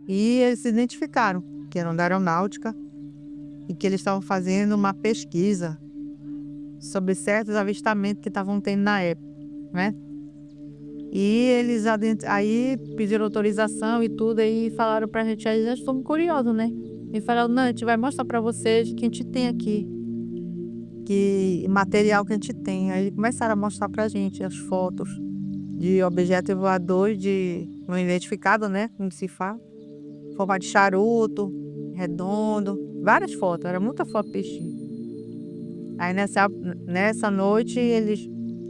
E eles se identificaram que eram da aeronáutica e que eles estavam fazendo uma pesquisa sobre certos avistamentos que estavam tendo na época, né? E eles aí pediram autorização e tudo, aí falaram pra gente, aí nós estamos curiosos, né? E falaram, não, a gente vai mostrar pra vocês o que a gente tem aqui, que material que a gente tem. Aí começaram a mostrar pra gente as fotos de objetos voadores de não identificado, né? Como se fala. Forma de charuto, redondo, várias fotos, era muita foto peixinho. Aí nessa noite eles,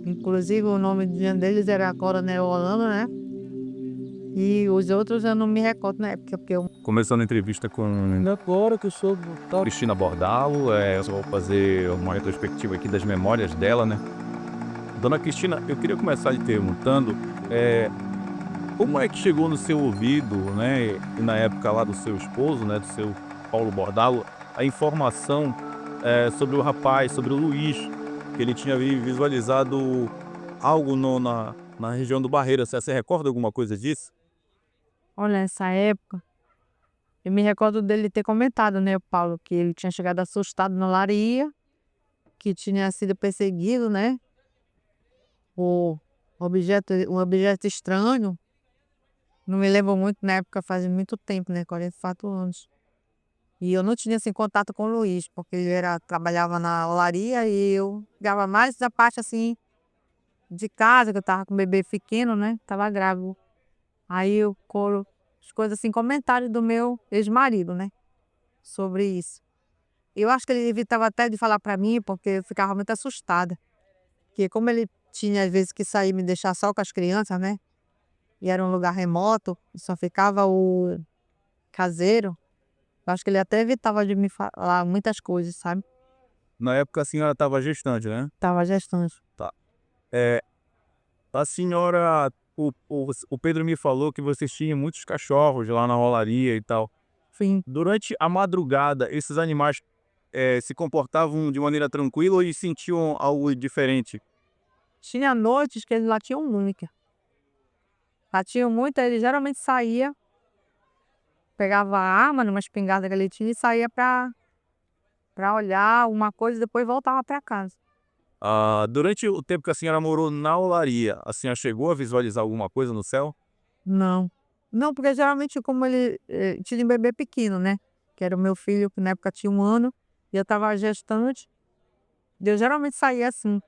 inclusive o nome deles era Coronel Holanda, né? E os outros eu não me recordo na época, porque eu... Começando a entrevista com Agora que eu sou tal. Cristina Bordalo, eu vou fazer uma retrospectiva aqui das memórias dela, né? Dona Cristina, eu queria começar lhe perguntando como é que chegou no seu ouvido, né, e na época lá do seu esposo, né, do seu Paulo Bordalo, a informação sobre o rapaz, sobre o Luiz, que ele tinha visualizado algo na região do Barreiro. Você recorda alguma coisa disso? Olha, essa época, eu me recordo dele ter comentado, né, o Paulo, que ele tinha chegado assustado na laria, que tinha sido perseguido, né, por um objeto estranho. Não me lembro muito, na época faz muito tempo, né, 44 anos. E eu não tinha, assim, contato com o Luiz, porque ele trabalhava na olaria e eu ficava mais da parte, assim, de casa, que eu tava com um bebê pequeno, né, tava grávida. Aí eu colo as coisas assim, comentários do meu ex-marido, né, sobre isso. Eu acho que ele evitava até de falar para mim, porque eu ficava muito assustada, porque como ele tinha às vezes que sair e me deixar só com as crianças, né, e era um lugar remoto, e só ficava o caseiro, eu acho que ele até evitava de me falar muitas coisas, sabe. Na época a senhora estava gestante, né? Estava gestante. Tá. É, a senhora, o Pedro me falou que vocês tinham muitos cachorros lá na rolaria e tal. Sim. Durante a madrugada, esses animais se comportavam de maneira tranquila e sentiam algo diferente? Tinha noites que eles latiam muito. Latiam muito, aí ele geralmente saía, pegava a arma numa espingarda que ele tinha e saía para olhar uma coisa e depois voltava para casa. Durante o tempo que a senhora morou na olaria, a senhora chegou a visualizar alguma coisa no céu? Não. Não, porque geralmente como ele, tinha um bebê pequeno, né, que era o meu filho, que na época tinha 1 ano, e eu estava gestante, eu geralmente saía assim.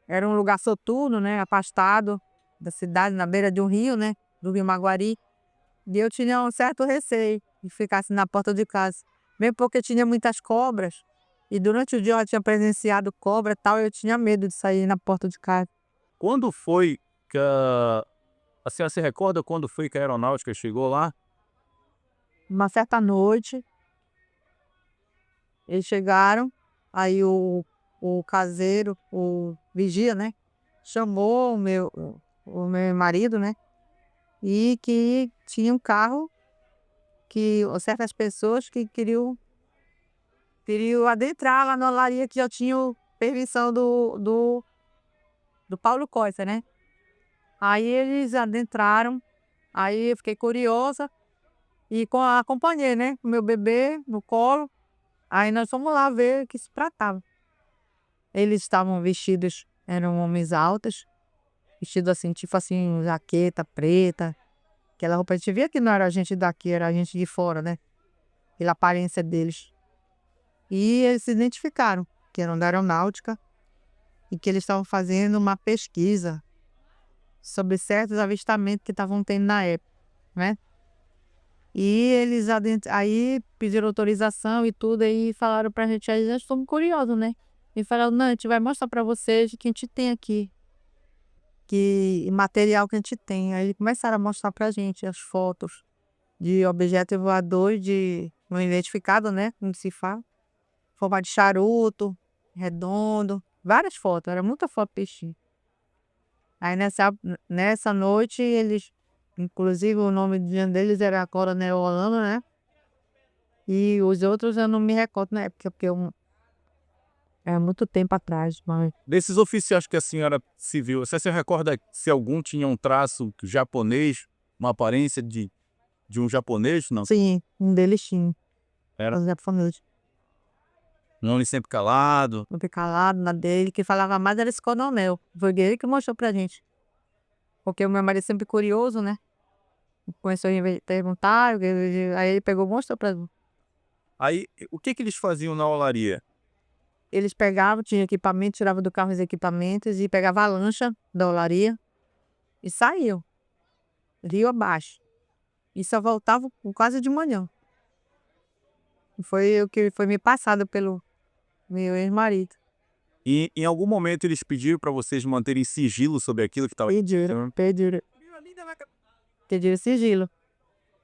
Era um lugar soturno, né, afastado da cidade, na beira de um rio, né, do rio Maguari, e eu tinha um certo receio de ficar assim na porta de casa, mesmo porque tinha muitas cobras, e durante o dia eu já tinha presenciado cobra e tal, eu tinha medo de sair na porta de casa. Quando foi que a senhora se recorda quando foi que a aeronáutica chegou lá? Uma certa noite, eles chegaram, aí o caseiro, o vigia, né, chamou o meu marido, né, e que tinha um carro que certas pessoas que queriam adentrar lá na olaria, que já tinham permissão do Paulo Costa, né. Aí eles adentraram, aí eu fiquei curiosa e acompanhei, né, o meu bebê no colo, aí nós fomos lá ver o que se tratava. Eles estavam vestidos, eram homens altos, vestidos assim, tipo assim, jaqueta preta, aquela roupa, a gente via que não era gente daqui, era gente de fora, né, pela aparência deles. E eles se identificaram que eram da aeronáutica e que eles estavam fazendo uma pesquisa sobre certos avistamentos que estavam tendo na época, né. E eles aí pediram autorização e tudo, aí falaram pra gente, aí nós estamos curiosos, né. E falaram: "Não, a gente vai mostrar pra vocês o que a gente tem aqui, que material que a gente tem". Aí começaram a mostrar pra gente as fotos de objetos voadores de não identificado, né, como se fala. Forma de charuto, redondo, várias fotos, era muita foto peixinho. Aí nessa noite eles, inclusive o nome deles era Coronel Holanda, né, e os outros eu não me recordo na época, porque é muito tempo atrás, mas Desses oficiais que a senhora se viu, você se recorda se algum tinha um traço japonês, uma aparência de de um japonês, não? Sim, um deles tinha. Era Os japoneses. um homem sempre calado. Não ficar calado, na dele. Que falava mais era esse coronel. Foi ele que mostrou pra gente. Porque o meu marido sempre curioso, né? Começou a perguntar, aí ele pegou e mostrou pra mim. Aí, o que que eles faziam na olaria? Eles pegavam, tinha equipamento, tiravam do carro os equipamentos e pegavam a lancha da olaria e saíam, rio abaixo. E só voltavam quase de manhã. Foi o que foi me passado pelo meu ex-marido. E em algum momento eles pediram para vocês manterem sigilo sobre aquilo que estava Pediram sigilo.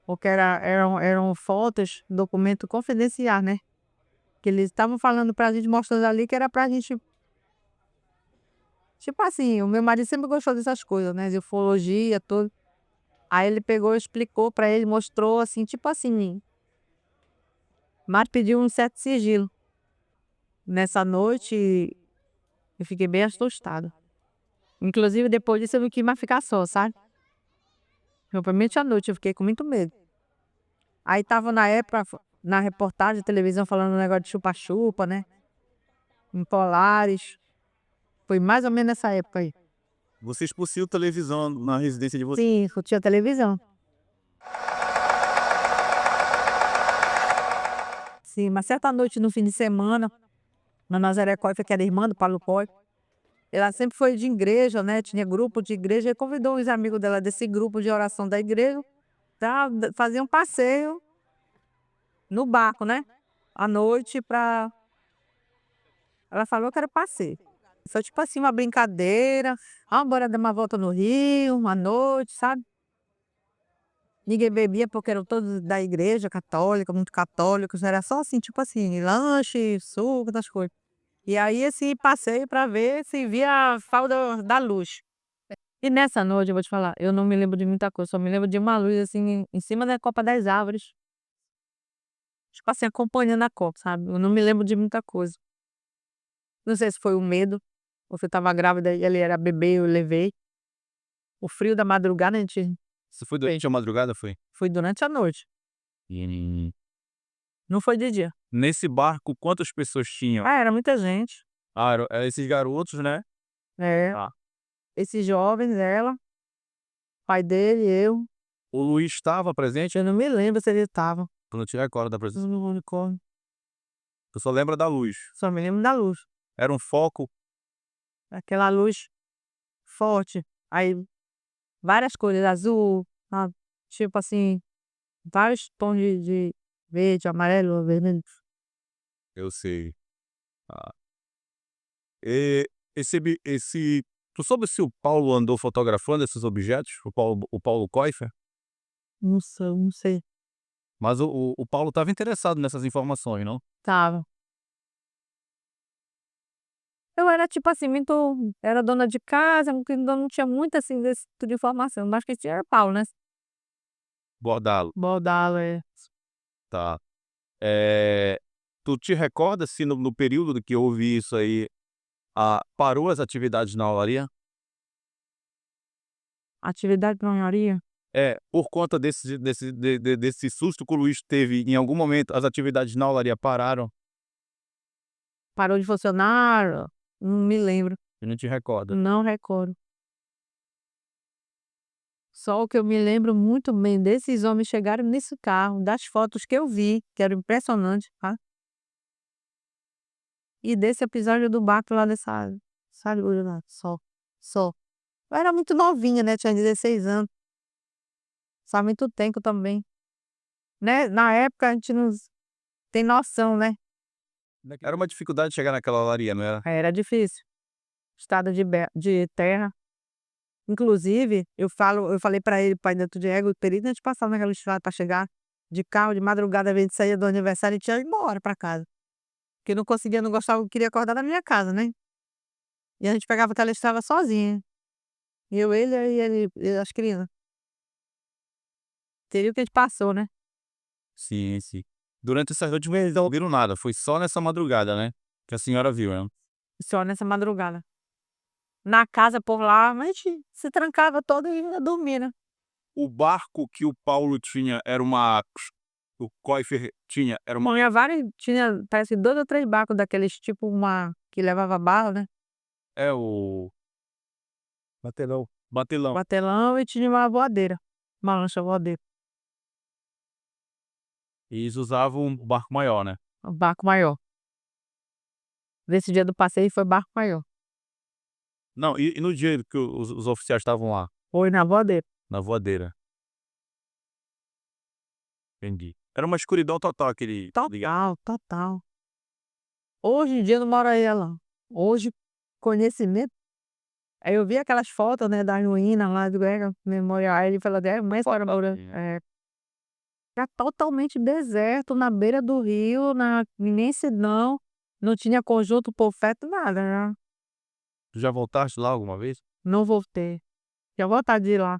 Porque eram fotos, documento confidencial, né? Que eles estavam falando pra gente, mostrando ali que era pra gente. Tipo assim, o meu marido sempre gostou dessas coisas, né? De ufologia, tudo. Aí ele pegou, explicou pra ele, mostrou assim, tipo assim. Mas pediu um certo sigilo. Nessa noite, eu fiquei bem assustada. Inclusive, depois disso, eu não quis mais ficar só, sabe? Principalmente à noite, eu fiquei com muito medo. Aí tava na época, na reportagem de televisão, falando um negócio de chupa-chupa, né? Em Polares. Foi mais ou menos nessa época aí. Vocês possuíam televisão na residência de vocês? Sim, eu tinha televisão. Sim, mas certa noite no fim de semana, a Nazaré Coifa, que era irmã do Paulo Coifa, ela sempre foi de igreja, né? Tinha grupo de igreja, e convidou os amigos dela desse grupo de oração da igreja para fazer um passeio no barco, né? À noite para. Ela falou que era passeio. Foi tipo assim, uma brincadeira. Ah, bora dar uma volta no Rio, uma noite, sabe? Ninguém bebia porque eram todos da igreja católica, muito católicos. Era só assim, tipo assim, lanche, suco, das coisas. E aí esse passeio para ver se via a falda da luz. E nessa noite, eu vou te falar, eu não me lembro de muita coisa, só me lembro de uma luz assim em cima da copa das árvores. Tipo assim, acompanhando a copa, sabe? Eu não me lembro de muita coisa. Não sei se foi o medo, ou se eu estava grávida e ele era bebê, eu levei. O frio da madrugada, a gente Você foi doente à madrugada, foi? foi durante a noite, E não foi de dia. nesse barco, quantas pessoas tinham? Ah, era muita gente. Ah, eram esses garotos, né? É, Tá. esses jovens, ela, pai dele, eu. O Luiz estava presente? Eu não me lembro se ele estava. Eu não te recordo da presença. No unicórnio. Tu só lembra da luz. Só me lembro da luz. Era um foco. Aquela luz forte. Aí várias cores, azul, sabe? Tipo assim, vários tons de verde, amarelo, vermelho. Eu sei. Ah. E esse tu soube se o Paulo andou fotografando esses objetos? O Paulo Koifer? Não sei, não sei. Mas o Paulo estava interessado nessas informações, não? Tava. Eu era tipo assim, muito. Era dona de casa, não tinha muito assim desse tipo de informação. Mas que tinha era Paulo, né? Bordalo, Bordalo, é. tá. Tu te recorda se no período que houve isso aí, parou as atividades na olaria? Atividade pra maioria. Por conta desse susto que o Luiz teve, em algum momento as atividades na olaria pararam? Parou de funcionar? Não me lembro. E não te recorda? Não recordo. Só o que eu me lembro muito bem desses homens chegaram nesse carro, das fotos que eu vi, que eram impressionantes, tá? E desse episódio do barco lá dessa luz lá, só, só. Eu era muito novinha, né, tinha 16 anos, só muito tempo também, né, na época a gente não tem noção, né, Era uma dificuldade chegar naquela olaria, não era? era difícil, estrada de terra. Inclusive, eu falei para ele, pai Neto Diego, o período a gente passava naquela estrada para chegar de carro, de madrugada, a gente saía do aniversário e tinha ido embora para casa. Porque não conseguia, não gostava, queria acordar na minha casa, né. E a gente pegava aquela estrada sozinha. Eu, ele e as crianças. Teria o que a gente passou, né. Sim, sim. Durante essas noites eles não viram nada, foi só nessa madrugada, né, que a senhora viu, né? Só nessa madrugada. Na casa por lá, mas a gente se trancava todo e ia dormir, né. o barco que o Paulo tinha era uma o Koifer tinha era uma Tinha vários, tinha parece 2 ou 3 barcos daqueles tipo uma que levava bala, né, é o batelão. batelão, e tinha uma voadeira, uma lancha voadeira, E eles usavam um barco maior, né. um barco maior. Nesse dia do passeio foi barco maior, Não, e no dia que os oficiais estavam lá, foi na voadeira. na voadeira? Entendi. Era uma escuridão total aquele dia. Total, total. Hoje em dia eu não moraria lá. Hoje, conhecimento, aí eu vi aquelas fotos, né, das ruínas lá do Grega Memorial, aí ele falou: "É, mas para mora era totalmente deserto, na beira do rio, na imensidão, não tinha conjunto profeta, nada, né, Tu já voltaste lá alguma vez? não voltei. Tinha vontade de ir lá.